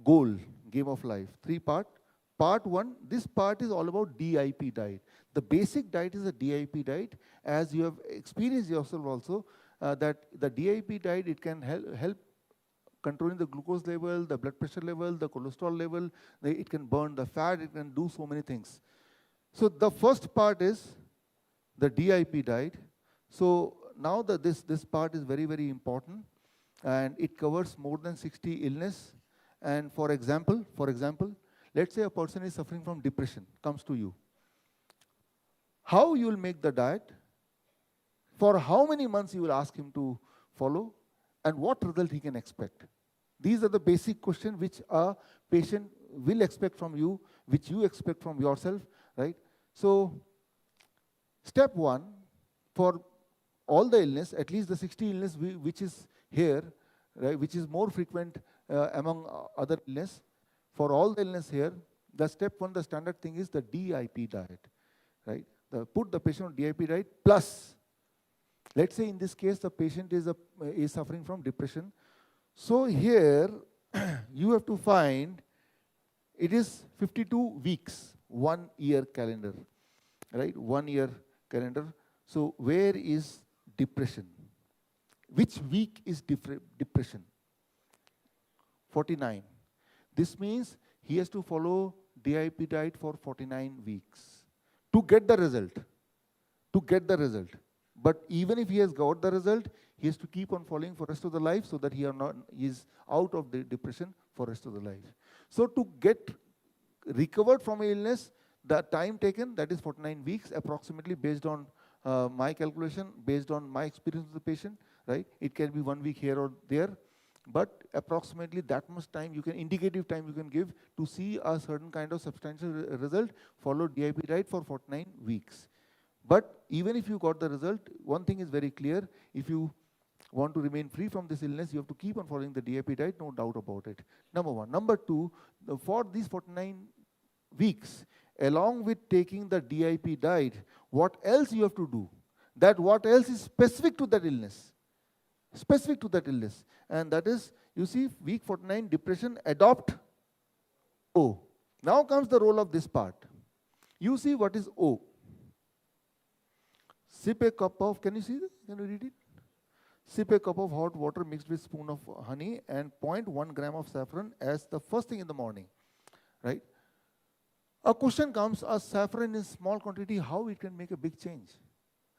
goal, game of life. Three part. Part one, this part is all about DIP diet. The basic diet is a DIP diet, as you have experienced yourself also, that the DIP diet, it can help controlling the glucose level, the blood pressure level, the cholesterol level, it can burn the fat, it can do so many things. So the first part is the DIP diet. So now this part is very, very important, and it covers more than 60 illness. And for example, let's say a person is suffering from depression, comes to you. How you will make the diet, for how many months you will ask him to follow, and what result he can expect. These are the basic questions which a patient will expect from you, which you expect from yourself, right? So, step one, for all the illness, at least the 60 illness which is here, right, which is more frequent among other illness, for all the illness here, the step one, the standard thing is the DIP diet, right? Put the patient on DIP diet plus, let's say in this case the patient is suffering from depression. So here you have to find, it is 52 weeks, 1 year calendar, right? 1 year calendar. So where is depression? Which week is depression? 49. This means he has to follow DIP diet for 49 weeks to get the result. To get the result. But even if he has got the result, he has to keep on following for rest of the life so that he is out of the depression for rest of the life. So to get recovered from illness, the time taken, that is 49 weeks approximately, based on my calculation, based on my experience with the patient, right? It can be 1 week here or there, but approximately that much time you can, indicative time you can give to see a certain kind of substantial result, follow DIP diet for 49 weeks. But even if you got the result, one thing is very clear, if you want to remain free from this illness, you have to keep on following the DIP diet, no doubt about it. Number one. Number two, for these 49 weeks, along with taking the DIP diet, what else you have to do? That what else is specific to that illness? Specific to that illness. And that is, you see, week 49, depression, adopt O. Now comes the role of this part. You see what is O. Sip a cup of, can you see this? Can you read it? Sip a cup of hot water mixed with spoon of honey and 0.1 gram of saffron as the first thing in the morning, right? A question comes, a saffron in small quantity, how it can make a big change,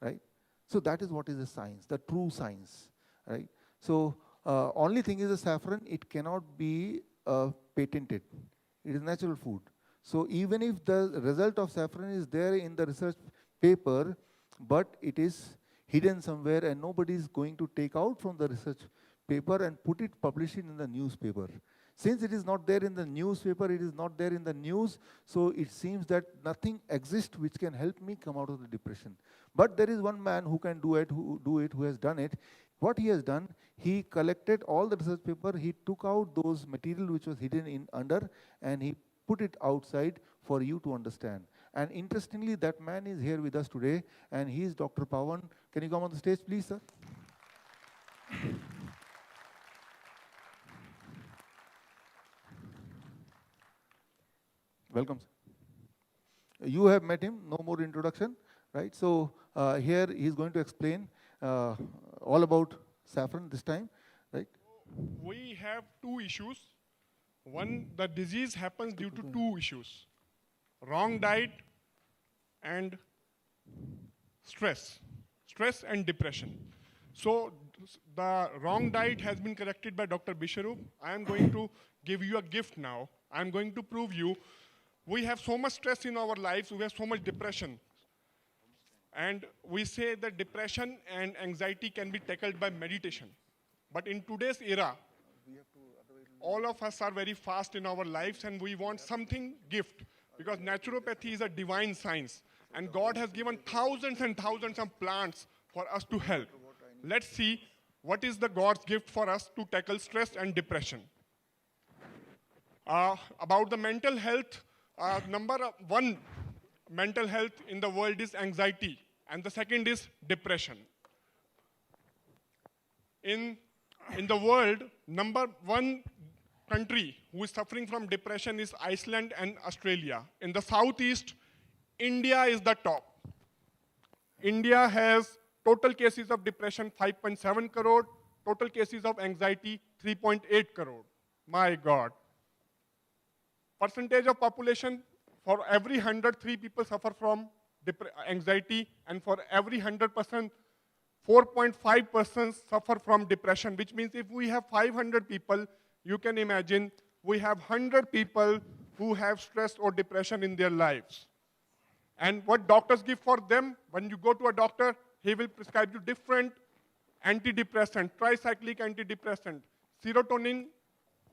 right? So that is what is the science, the true science, right? So only thing is the saffron, it cannot be patented. It is natural food. So even if the result of saffron is there in the research paper, but it is hidden somewhere and nobody is going to take out from the research paper and publish it in the newspaper. Since it is not there in the newspaper, it is not there in the news, so it seems that nothing exists which can help me come out of the depression. But there is one man who can do it, who has done it. What he has done, he collected all the research paper, he took out those material which was hidden in under, and he put it outside for you to understand. And interestingly, that man is here with us today, and he is Dr. Pawan. Can you come on the stage, please, sir? Welcome, sir. You have met him, no more introduction, right? So here he is going to explain all about saffron this time, right? We have two issues. One, the disease happens due to two issues: wrong diet and stress and depression. So the wrong diet has been corrected by Dr. Bisharup. I am going to give you a gift now. I am going to prove you. We have so much stress in our lives, we have so much depression. And we say that depression and anxiety can be tackled by meditation. But in today's era, all of us are very fast in our lives and we want something gift, because naturopathy is a divine science and God has given thousands and thousands of plants for us to help. Let's see what is the God's gift for us to tackle stress and depression. About the mental health, number one mental health in the world is anxiety, and the second is depression. In the world, number one country who is suffering from depression is Iceland and Australia. In the southeast, India is the top. India has total cases of depression 5.7 crore, total cases of anxiety 3.8 crore. My God. Percentage of population, for every 103 people suffer from anxiety, and for every 100%, 4.5 persons suffer from depression, which means if we have 500 people, you can imagine we have 100 people who have stress or depression in their lives. And what doctors give for them, when you go to a doctor, he will prescribe you different antidepressant, tricyclic antidepressant, serotonin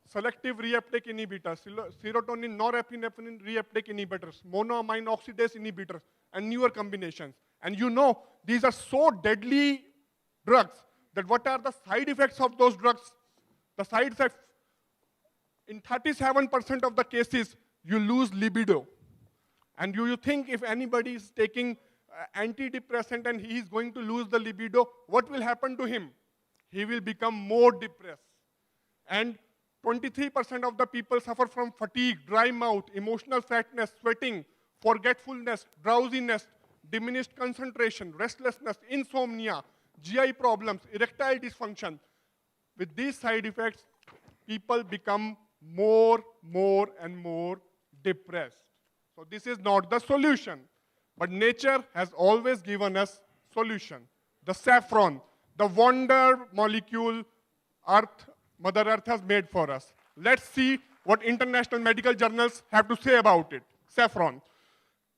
selective reuptake inhibitors, serotonin norepinephrine reuptake inhibitors, monoamine oxidase inhibitors, and newer combinations. And you know, these are so deadly drugs that what are the side effects of those drugs? The side effects, in 37% of the cases, you lose libido. And you think if anybody is taking antidepressant and he is going to lose the libido, what will happen to him? He will become more depressed. And 23% of the people suffer from fatigue, dry mouth, emotional fatness, sweating, forgetfulness, drowsiness, diminished concentration, restlessness, insomnia, GI problems, erectile dysfunction. With these side effects, people become more and more depressed. So this is not the solution. But nature has always given us solution. The saffron, the wonder molecule Mother Earth has made for us. Let's see what international medical journals have to say about it. Saffron.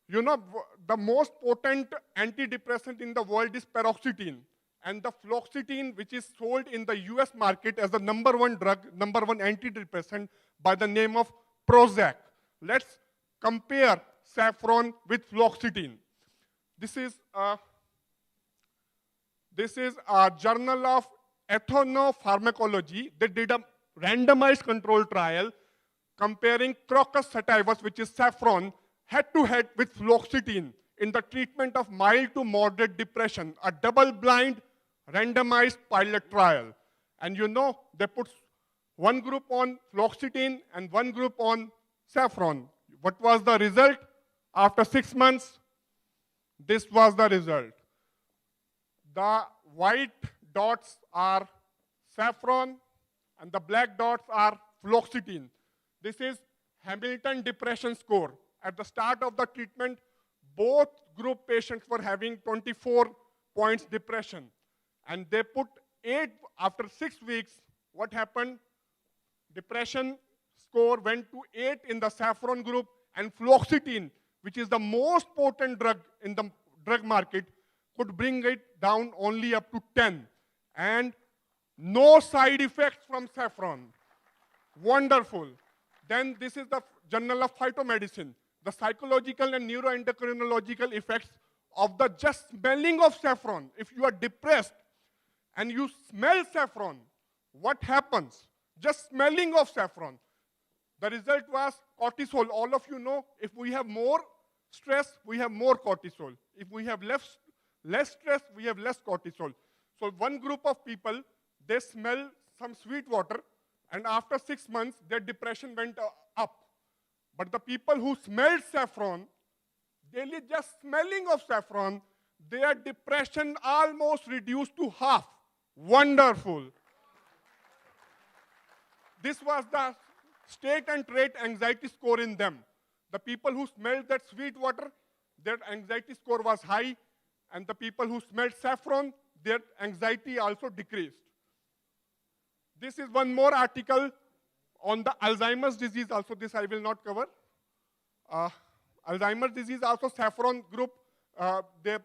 You know, the most potent antidepressant in the world is paroxetine. And the fluoxetine, which is sold in the US market as the number one drug, number one antidepressant by the name of Prozac. Let's compare saffron with fluoxetine. This is a journal of ethnopharmacology. They did a randomized control trial comparing Crocus sativus, which is saffron, head-to-head with fluoxetine in the treatment of mild to moderate depression, a double-blind randomized pilot trial. And you know, they put one group on fluoxetine and one group on saffron. What was the result? After 6 months, this was the result. The white dots are saffron and the black dots are fluoxetine. This is Hamilton Depression Score. At the start of the treatment, both group patients were having 24 points depression. And they put 8, after 6 weeks, what happened? Depression score went to 8 in the saffron group, and fluoxetine, which is the most potent drug in the drug market, could bring it down only up to 10. And no side effects from saffron. Wonderful. Then this is the Journal of Phytomedicine. The psychological and neuroendocrinological effects of the just smelling of saffron. If you are depressed and you smell saffron, what happens? Just smelling of saffron. The result was cortisol. All of you know, if we have more stress, we have more cortisol. If we have less stress, we have less cortisol. So one group of people, they smell some sweet water, and after 6 months, their depression went up. But the people who smelled saffron, daily just smelling of saffron, their depression almost reduced to half. Wonderful. This was the state and trait anxiety score in them. The people who smelled that sweet water, their anxiety score was high, and the people who smelled saffron, their anxiety also decreased. This is one more article on the Alzheimer's disease. Also, this I will not cover. Alzheimer's disease, also saffron group, the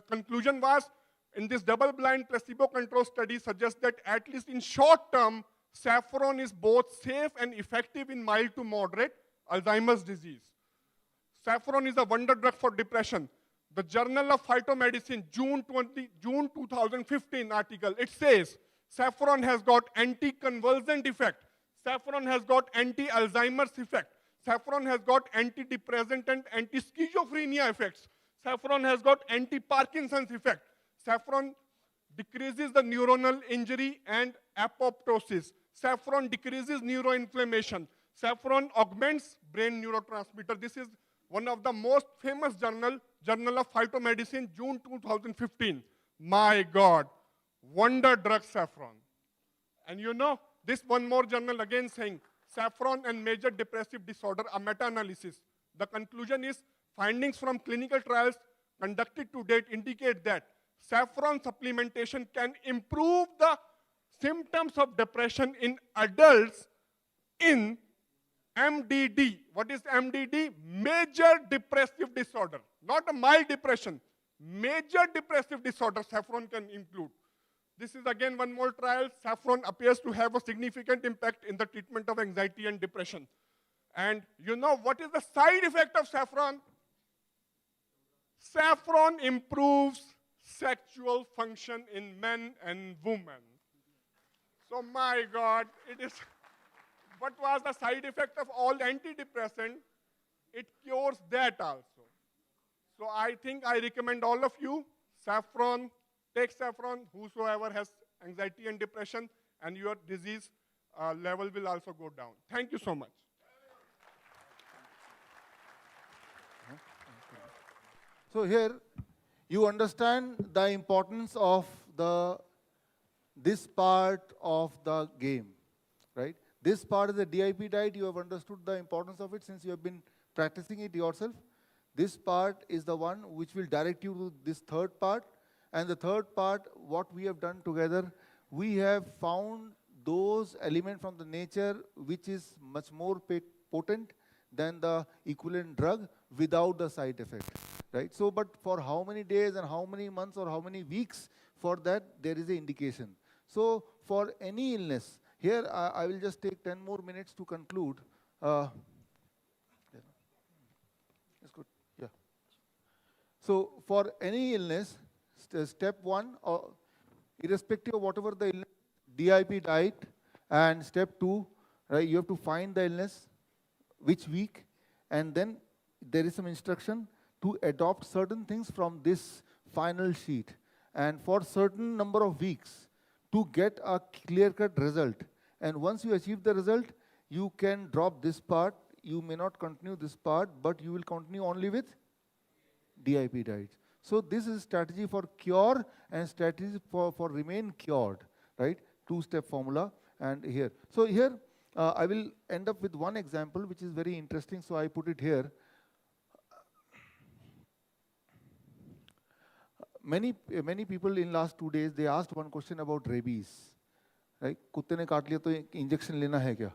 conclusion was, in this double-blind placebo-controlled study suggests that at least in short term, saffron is both safe and effective in mild to moderate Alzheimer's disease. Saffron is a wonder drug for depression. The Journal of Phytomedicine, June 2015 article, it says, saffron has got anti-convulsant effect. Saffron has got anti-Alzheimer's effect. Saffron has got antidepressant and anti-schizophrenia effects. Saffron has got anti-Parkinson's effect. Saffron decreases the neuronal injury and apoptosis. Saffron decreases neuroinflammation. Saffron augments brain neurotransmitter. This is one of the most famous Journal of Phytomedicine, June 2015. My God, wonder drug saffron. And you know, this one more journal again saying, saffron and major depressive disorder, a meta-analysis. The conclusion is, findings from clinical trials conducted to date indicate that saffron supplementation can improve the symptoms of depression in adults in MDD. What is MDD? Major depressive disorder. Not a mild depression. Major depressive disorder saffron can include. This is again one more trial. Saffron appears to have a significant impact in the treatment of anxiety and depression. And you know what is the side effect of saffron? Saffron improves sexual function in men and women. So my God, it is, what was the side effect of all antidepressant? It cures that also. So I think I recommend all of you, saffron, take saffron, whosoever has anxiety and depression, and your disease level will also go down. Thank you so much. So here, you understand the importance of this part of the game, right? This part is the DIP diet. You have understood the importance of it since you have been practicing it yourself. This part is the one which will direct you to this third part. And the third part, what we have done together, we have found those elements from the nature which is much more potent than the equivalent drug without the side effect, right? So, but for how many days and how many months or how many weeks, for that there is an indication. So, for any illness, here I will just take 10 more minutes to conclude. That's good, yeah. So, for any illness, step one, irrespective of whatever the illness, DIP diet, and step two, right, you have to find the illness, which week, and then there is some instruction to adopt certain things from this final sheet. And for certain number of weeks to get a clear-cut result. And once you achieve the result, you can drop this part. You may not continue this part, but you will continue only with DIP diet. So this is strategy for cure and strategy for remain cured, right? Two-step formula and here. So here, I will end up with one example which is very interesting, so I put it here. Many people in last 2 days, they asked one question about rabies, right? कुत्ते ने काट लिया तो injection लेना है क्या,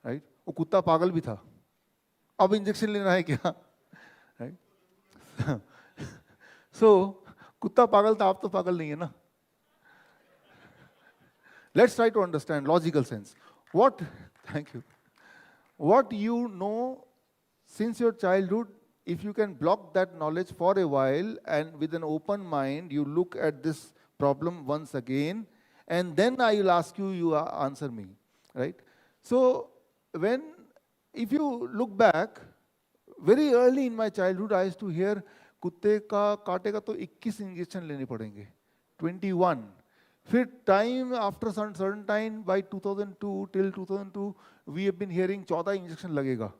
right? वो कुत्ता पागल भी था, अब इंजेक्शन लेना है क्या, right? So कुत्ता पागल था, आप तो पागल नहीं है ना? Let's try to understand logical sense. Thank you. What you know since your childhood, if you can block that knowledge for a while and with an open mind, you look at this problem once again, and then I will ask you, you answer me, right? So if you look back, very early in my childhood, I used to hear, कुत्ते का काटेगा तो 21 injection लेने पड़ेंगे, 21. फिर time after certain time, by 2002 till 2002, we have been hearing 14 injection लगेगा,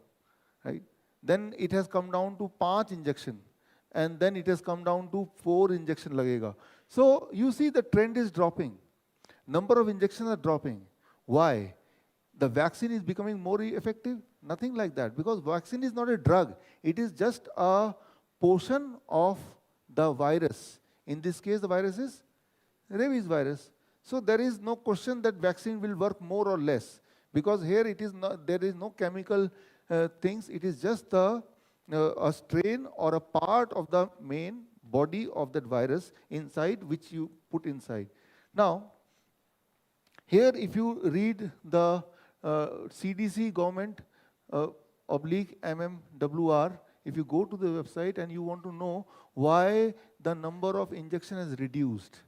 right? Then it has come down to 5 injection, and then it has come down to 4 injection लगेगा. So you see the trend is dropping. Number of injections are dropping. Why? The vaccine is becoming more effective? Nothing like that, because vaccine is not a drug. It is just a portion of the virus. In this case, the virus is rabies virus. So there is no question that vaccine will work more or less, because here it is not, there is no chemical things. It is just a strain or a part of the main body of that virus inside, which you put inside. Now, here if you read the CDC government oblique MMWR, if you go to the website and you want to know why the number of injection has reduced,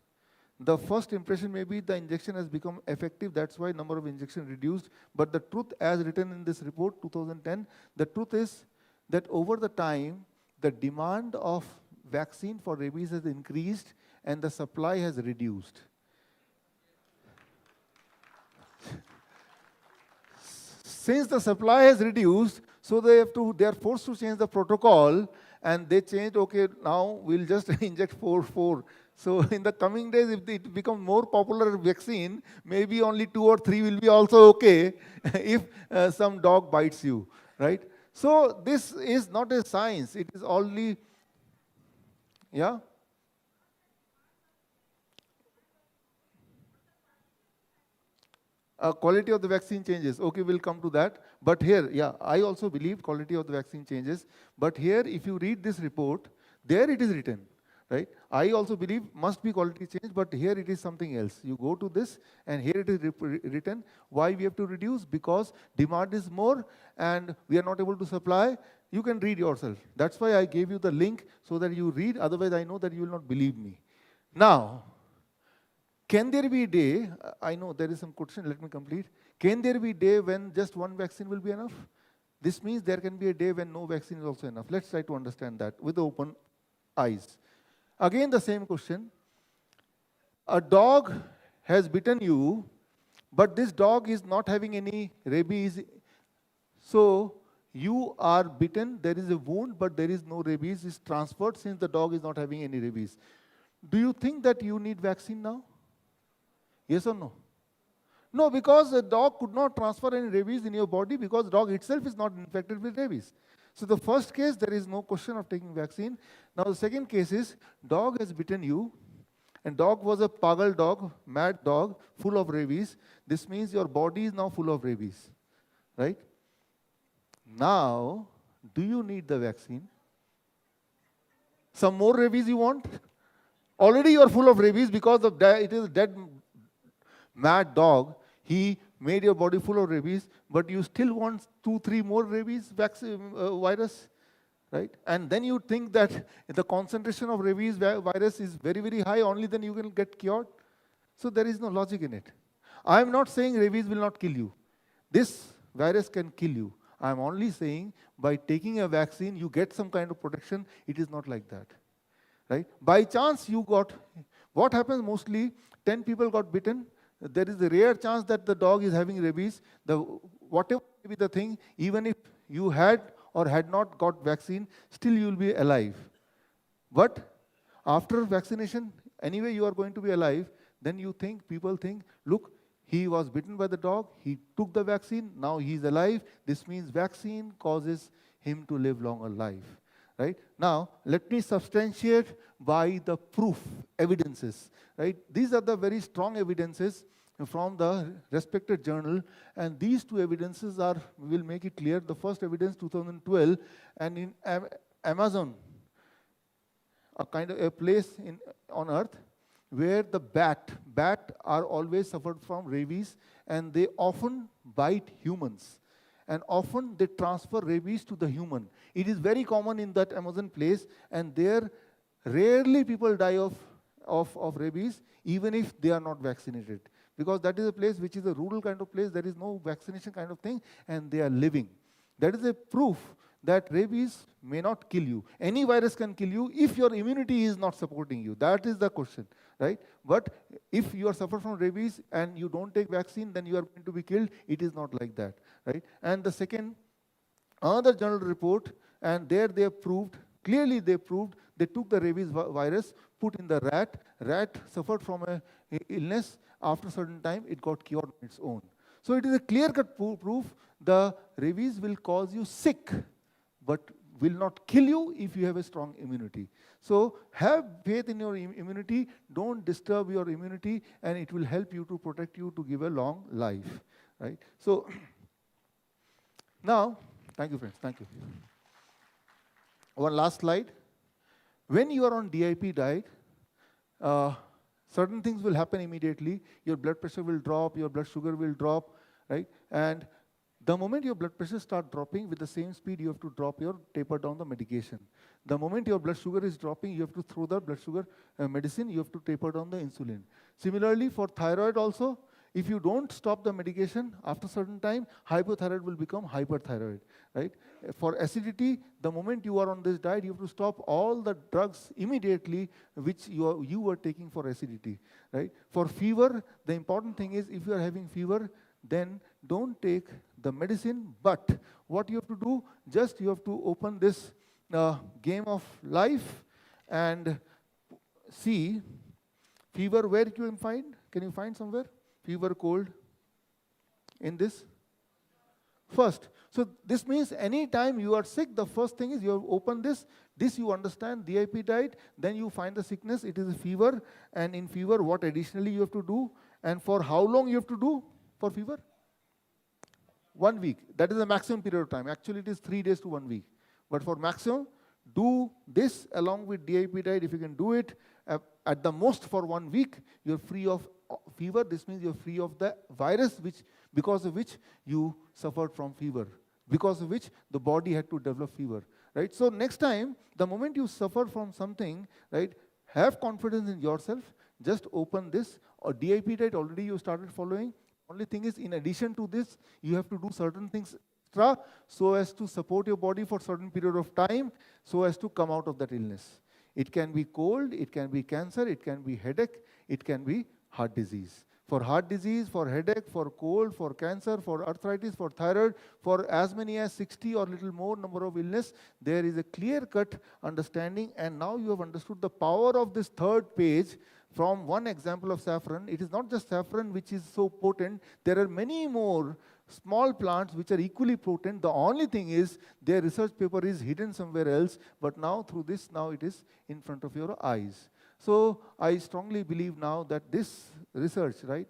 the first impression may be the injection has become effective, that's why number of injection reduced. But the truth, as written in this report, 2010, the truth is that over the time, the demand of vaccine for rabies has increased and the supply has reduced. since the supply has reduced, so they are forced to change the protocol, and they changed, okay, now we'll just inject 4. So in the coming days, if it becomes more popular vaccine, maybe only 2 or 3 will be also okay if some dog bites you, right? So this is not a science, it is only, yeah? Quality of the vaccine changes. Okay, we'll come to that. But here, yeah, I also believe quality of the vaccine changes. But here, if you read this report, there it is written, right? I also believe must be quality change, but here it is something else. You go to this, and here it is written why we have to reduce, because demand is more, and we are not able to supply. You can read yourself. That's why I gave you the link so that you read. Otherwise, I know that you will not believe me. Now, can there be a day, I know there is some question, let me complete. Can there be a day when just one vaccine will be enough? This means there can be a day when no vaccine is also enough. Let's try to understand that with open eyes. Again, the same question. A dog has bitten you, but this dog is not having any rabies. So you are bitten, there is a wound, but there is no rabies. It's transferred since the dog is not having any rabies. Do you think that you need vaccine now? Yes or no? No, because the dog could not transfer any rabies in your body because dog itself is not infected with rabies. So the first case, there is no question of taking vaccine. Now the second case is, dog has bitten you, and dog was a pagal dog, mad dog, full of rabies. This means your body is now full of rabies, right? Now, do you need the vaccine? Some more rabies you want? Already you are full of rabies because of it is a dead mad dog. He made your body full of rabies, but you still want 2-3 more rabies virus, right? And then you think that the concentration of rabies virus is very, very high, only then you can get cured. So there is no logic in it. I am not saying rabies will not kill you. This virus can kill you. I am only saying by taking a vaccine, you get some kind of protection. It is not like that, right? By chance you got, what happens mostly, 10 people got bitten. There is a rare chance that the dog is having rabies. Whatever may be the thing, even if you had or had not got vaccine, still you will be alive. But after vaccination, anyway you are going to be alive. Then you think, people think, look, he was bitten by the dog, he took the vaccine, now he is alive. This means vaccine causes him to live longer life, right? Now, let me substantiate by the proof, evidences, right? These are the very strong evidences from the respected journal, and these two evidences will make it clear. The first evidence, 2012, and in Amazon, a kind of a place on earth where the bat are always suffered from rabies, and they often bite humans, and often they transfer rabies to the human. It is very common in that Amazon place, and there rarely people die of rabies, even if they are not vaccinated. Because that is a place which is a rural kind of place, there is no vaccination kind of thing, and they are living. That is a proof that rabies may not kill you. Any virus can kill you if your immunity is not supporting you. That is the question, right? But if you are suffering from rabies and you don't take vaccine, then you are going to be killed. It is not like that, right? And the second, another journal report, and there they have proved, clearly they proved, they took the rabies virus, put in the rat suffered from a illness. After a certain time, it got cured on its own. So it is a clear-cut proof the rabies will cause you sick, but will not kill you if you have a strong immunity. So have faith in your immunity, don't disturb your immunity, and it will help you to protect you to give a long life, right? So now, thank you friends, thank you. One last slide. When you are on DIP diet, certain things will happen immediately. Your blood pressure will drop, your blood sugar will drop, right? And the moment your blood pressure starts dropping, with the same speed, you have to taper down the medication. The moment your blood sugar is dropping, you have to throw the blood sugar medicine, you have to taper down the insulin. Similarly, for thyroid also, if you don't stop the medication, after a certain time, hypothyroid will become hyperthyroid, right? For acidity, the moment you are on this diet, you have to stop all the drugs immediately which you were taking for acidity, right? For fever, the important thing is if you are having fever, then don't take the medicine. But what you have to do, just you have to open this game of life and see fever. Where you can find? Can you find somewhere? Fever, cold in this? First. So this means anytime you are sick, the first thing is you have opened this. This you understand, DIP diet. Then you find the sickness. It is a fever. And in fever, what additionally you have to do? And for how long you have to do for fever? 1 week. That is the maximum period of time. Actually, it is 3 days to 1 week. But for maximum, do this along with DIP diet. If you can do it at the most for 1 week, you're free of fever. This means you're free of the virus because of which you suffered from fever, because of which the body had to develop fever, right? So next time, the moment you suffer from something, right, have confidence in yourself, just open this, or DIP diet already you started following. Only thing is, in addition to this, you have to do certain things extra so as to support your body for certain period of time, so as to come out of that illness. It can be cold, it can be cancer, it can be headache, it can be heart disease. For heart disease, for headache, for cold, for cancer, for arthritis, for thyroid, for as many as 60 or little more number of illness, there is a clear-cut understanding, and now you have understood the power of this third page from one example of saffron. It is not just saffron which is so potent. There are many more small plants which are equally potent. The only thing is their research paper is hidden somewhere else, but now through this, now it is in front of your eyes. So I strongly believe now that this research, right,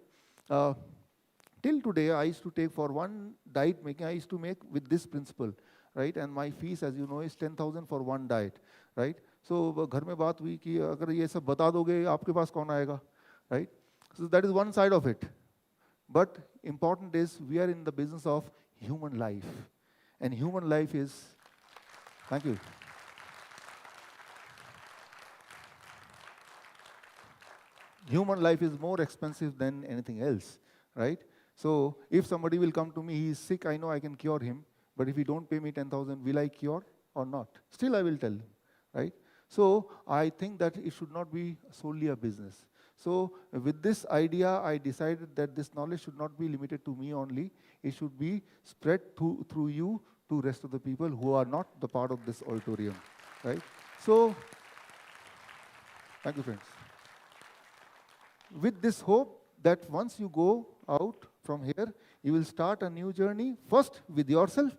till today I used to take for one diet making, I used to make with this principle, right, and my fees, as you know, is 10,000 for one diet, right. So घर में बात हुई कि अगर ये सब बता दोगे आपके पास कौन आएगा, right. So that is one side of it. But important is we are in the business of human life, and human life is, thank you. Human life is more expensive than anything else, right? So if somebody will come to me, he is sick, I know I can cure him, but if he don't pay me 10,000, will I cure or not? Still I will tell him, right? So I think that it should not be solely a business. So with this idea, I decided that this knowledge should not be limited to me only. It should be spread through you to rest of the people who are not the part of this auditorium, right? So, thank you, friends. With this hope that once you go out from here, you will start a new journey, first with yourself,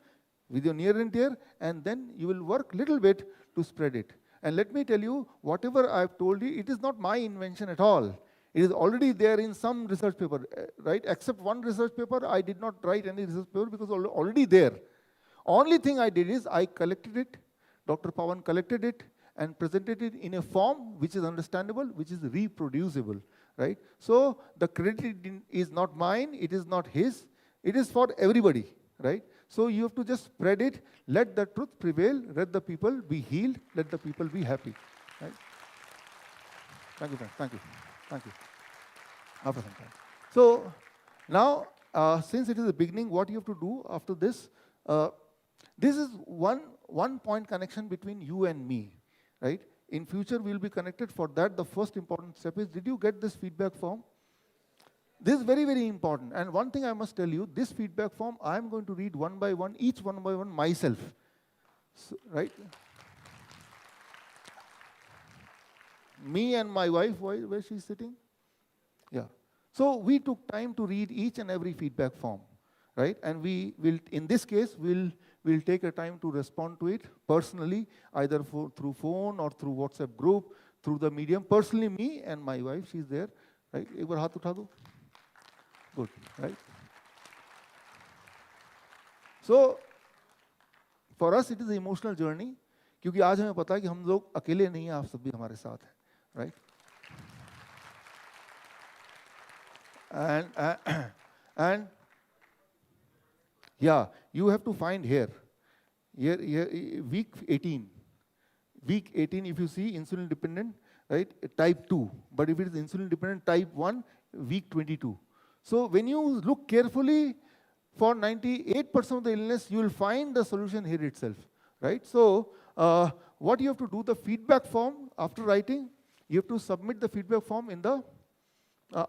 with your near and dear, and then you will work little bit to spread it. And let me tell you, whatever I've told you, it is not my invention at all. It is already there in some research paper, right? Except one research paper, I did not write any research paper because already there. Only thing I did is I collected it, Dr. Pawan collected it, and presented it in a form which is understandable, which is reproducible, right? So the credit is not mine, it is not his, it is for everybody, right? So you have to just spread it, let the truth prevail, let the people be healed, let the people be happy, right? Thank you, friends. Thank you. Thank you. After some time. So now, since it is the beginning, what you have to do after this, this is one point connection between you and me, right? In future, we will be connected. For that, the first important step is, did you get this feedback form? This is very, very important. And one thing I must tell you, this feedback form, I am going to read one by one, each one by one myself, so, right? Me and my wife, where she's sitting? Yeah. So we took time to read each and every feedback form, right? And we will, in this case, we'll take a time to respond to it personally, either through phone or through WhatsApp group, through the medium. Personally, me and my wife, she's there, right? एक बार हाथ उठा दो. Good, right? So, for us, it is an emotional journey, क्योंकि आज हमें पता है कि हम लोग अकेले नहीं हैं, आप सब भी हमारे साथ हैं, right? And yeah, you have to find here, week 18. Week 18, if you see insulin dependent, right, type 2. But if it is insulin dependent type 1, week 22. So when you look carefully, for 98% of the illness, you will find the solution here itself, right? So what you have to do, the feedback form, after writing, you have to submit the feedback form in the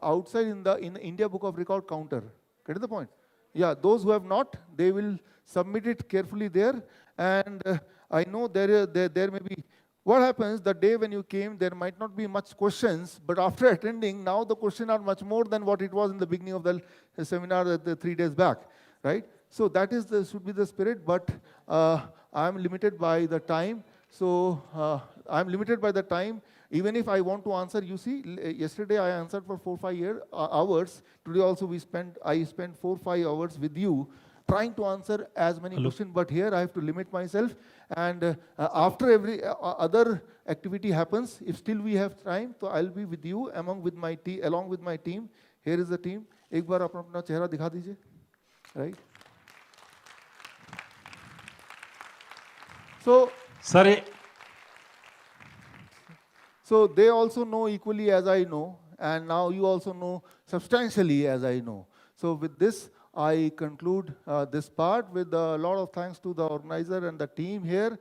outside in the India Book of Record counter, Get the point? Yeah, those who have not, they will submit it carefully there. And I know there may be, what happens the day when you came, there might not be much questions, but after attending, now the questions are much more than what it was in the beginning of the seminar the 3 days back, right? So that is should be the spirit, but I'm limited by the time. So I'm limited by the time. Even if I want to answer, you see, yesterday I answered for 4-5 hours. Today also I spent 4-5 hours with you trying to answer as many questions. But here I have to limit myself. And after every other activity happens, if still we have time, so I'll be with you along with my team. Here is the team. एक बार अपना चेहरा दिखा दीजिए, right? So, Sorry. So they also know equally as I know, and now you also know substantially as I know. So with this, I conclude this part with a lot of thanks to the organizer and the team here.